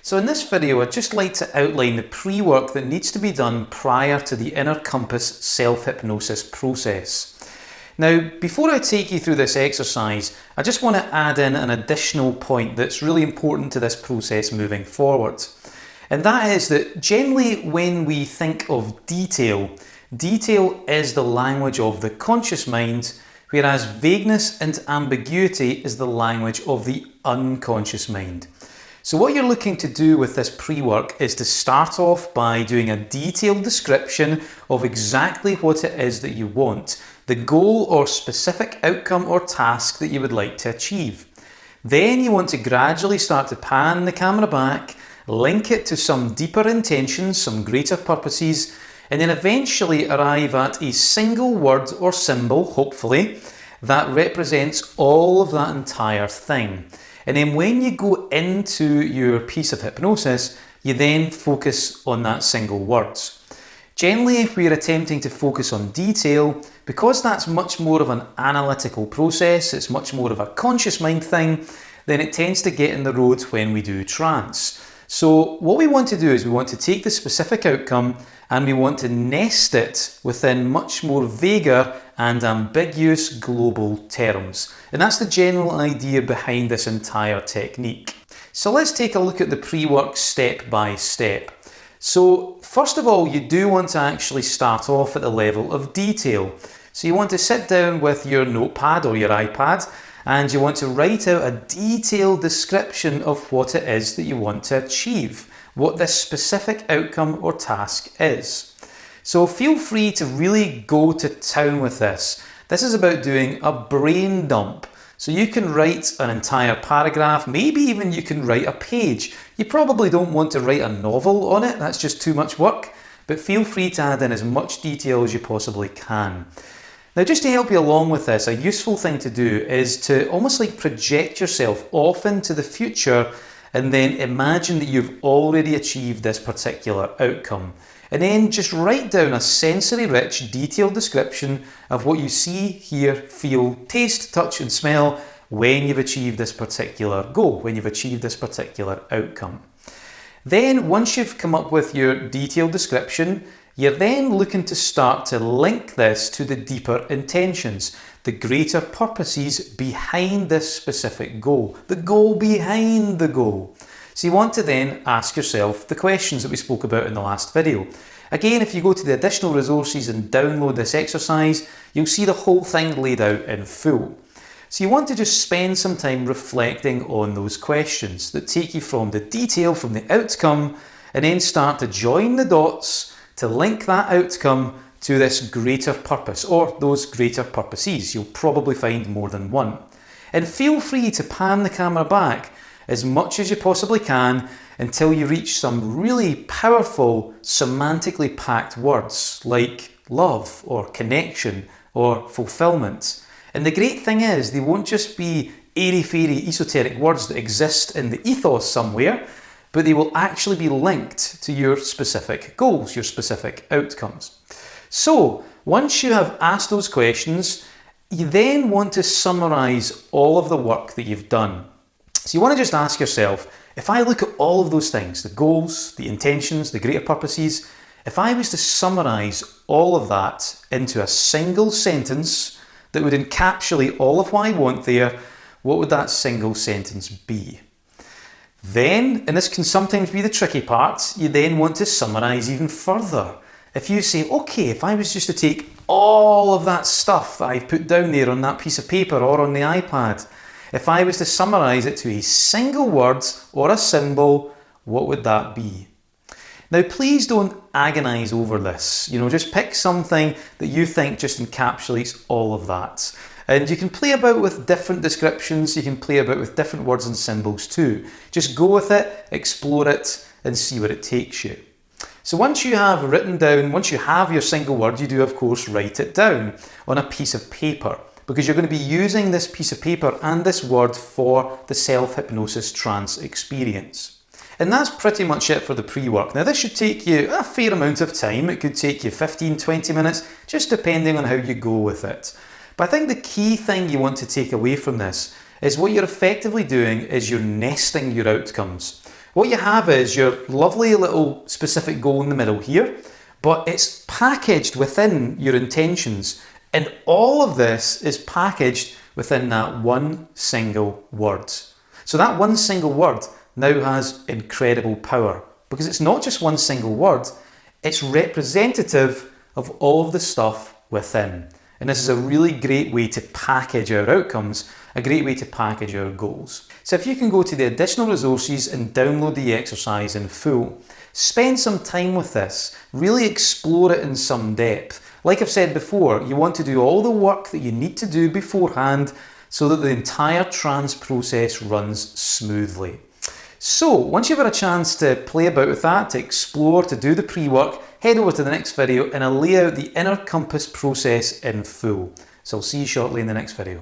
So in this video, I'd just like to outline the pre-work that needs to be done prior to the Inner Compass self-hypnosis process. Now, before I take you through this exercise, I just want to add in an additional point that's really important to this process moving forward. And that is that generally when we think of detail, detail is the language of the conscious mind, whereas vagueness and ambiguity is the language of the unconscious mind. So what you're looking to do with this pre-work is to start off by doing a detailed description of exactly what it is that you want, the goal or specific outcome or task that you would like to achieve. Then you want to gradually start to pan the camera back, link it to some deeper intentions, some greater purposes, and then eventually arrive at a single word or symbol, hopefully, that represents all of that entire thing. And then when you go into your piece of hypnosis, you then focus on that single words. Generally, if we're attempting to focus on detail, because that's much more of an analytical process, it's much more of a conscious mind thing, then it tends to get in the road when we do trance. So what we want to do is we want to take the specific outcome and we want to nest it within much more vaguer and ambiguous global terms. And that's the general idea behind this entire technique. So let's take a look at the pre-work step by step. So first of all, you do want to actually start off at the level of detail. So you want to sit down with your notepad or your iPad and you want to write out a detailed description of what it is that you want to achieve, what this specific outcome or task is. So feel free to really go to town with this. This is about doing a brain dump. So you can write an entire paragraph, maybe even you can write a page. You probably don't want to write a novel on it, that's just too much work, but feel free to add in as much detail as you possibly can. Now, just to help you along with this, a useful thing to do is to almost like project yourself off into the future and then imagine that you've already achieved this particular outcome. And then just write down a sensory-rich, detailed description of what you see, hear, feel, taste, touch and smell when you've achieved this particular goal, when you've achieved this particular outcome. Then, once you've come up with your detailed description, you're then looking to start to link this to the deeper intentions, the greater purposes behind this specific goal, the goal behind the goal. So you want to then ask yourself the questions that we spoke about in the last video. Again, if you go to the additional resources and download this exercise, you'll see the whole thing laid out in full. So you want to just spend some time reflecting on those questions that take you from the detail, from the outcome, and then start to join the dots to link that outcome to this greater purpose or those greater purposes. You'll probably find more than one. And feel free to pan the camera back as much as you possibly can until you reach some really powerful, semantically packed words like love or connection or fulfillment. And the great thing is they won't just be airy-fairy esoteric words that exist in the ethos somewhere, but they will actually be linked to your specific goals, your specific outcomes. So once you have asked those questions, you then want to summarize all of the work that you've done. So you want to just ask yourself, if I look at all of those things, the goals, the intentions, the greater purposes, if I was to summarize all of that into a single sentence that would encapsulate all of what I want there, what would that single sentence be? Then, and this can sometimes be the tricky part, you then want to summarize even further. If you say, okay, if I was just to take all of that stuff that I've put down there on that piece of paper or on the iPad, if I was to summarize it to a single word or a symbol, what would that be? Now, please don't agonize over this. Just pick something that you think just encapsulates all of that. And you can play about with different descriptions, you can play about with different words and symbols too. Just go with it, explore it, and see where it takes you. So once you have written down, once you have your single word, you do of course write it down on a piece of paper, because you're going to be using this piece of paper and this word for the self-hypnosis trance experience. And that's pretty much it for the pre-work. Now this should take you a fair amount of time. It could take you 15-20 minutes, just depending on how you go with it. But I think the key thing you want to take away from this is what you're effectively doing is you're nesting your outcomes. What you have is your lovely little specific goal in the middle here, but it's packaged within your intentions. And all of this is packaged within that one single word. So that one single word now has incredible power because it's not just one single word, it's representative of all of the stuff within. And this is a really great way to package our outcomes, a great way to package our goals. So if you can go to the additional resources and download the exercise in full, spend some time with this, really explore it in some depth. Like I've said before, you want to do all the work that you need to do beforehand so that the entire trance process runs smoothly. So once you've had a chance to play about with that, to explore, to do the pre-work, head over to the next video and I'll lay out the inner compass process in full. So I'll see you shortly in the next video.